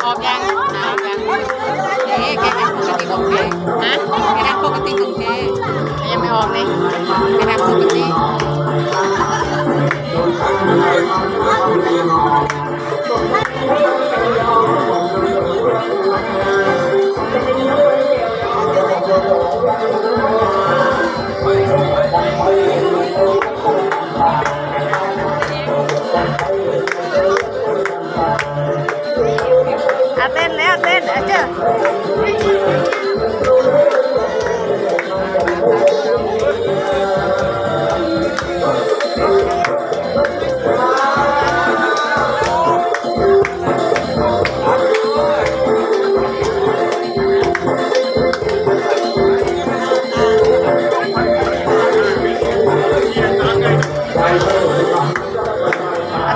ออกยังเอ๊ะแกทำปกติของแกนะแกทำปกติของแกยังไม่ออกเลยแกทำปกติเต้นแล้วเต้นเจ้า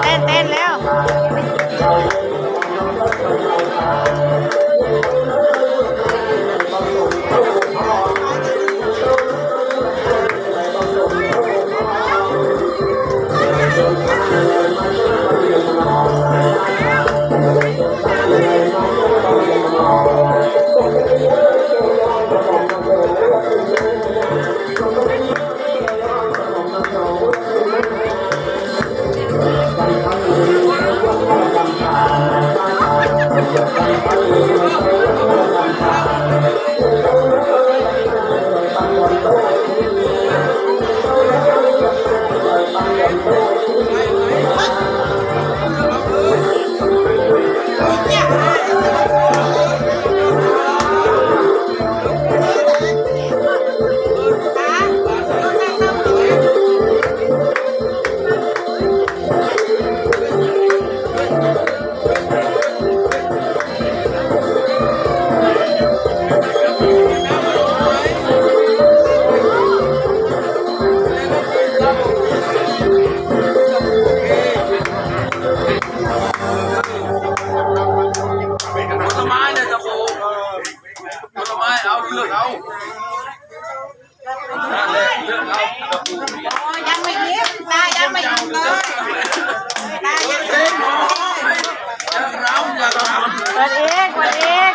เต้นเต้นแล้วยังไม่เย็บตายังไม่หยุดเลยตายังไม่หยุดเปิดเองเปิดเอง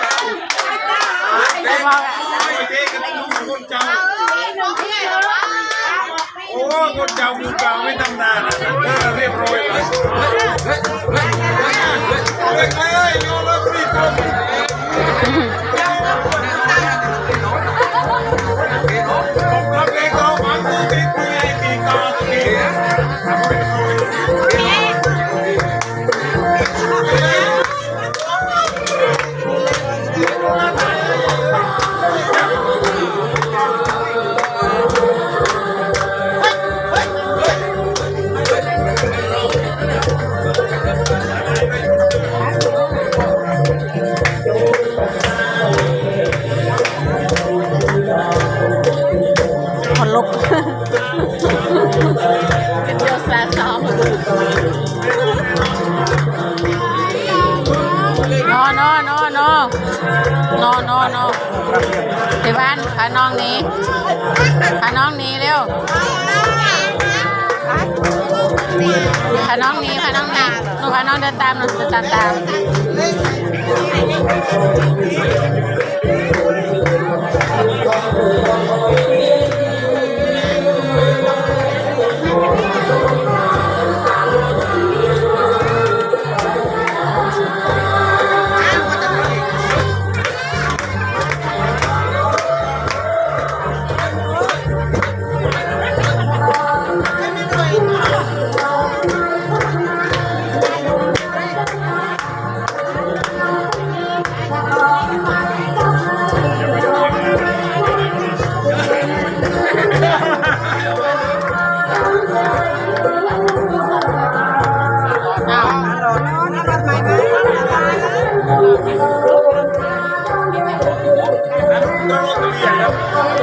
ไม่บอกโอ้คนเจ้ามือเก่าไม่ทำนานเรียบร้อยเลยเฮ้ยโยนแล้วรีบรับเองเราหวังตัวติดตัวใหญ่ตีกาตัวนี้คนลุกเป็นเดียวแสบซ้อมนอที่บ้านพาน้องหนีเร็วพาน้องหนีหนูพาน้องเดินตามHãy subscribe cho kênh Ghiền Mì Gõ để không bỏ lỡ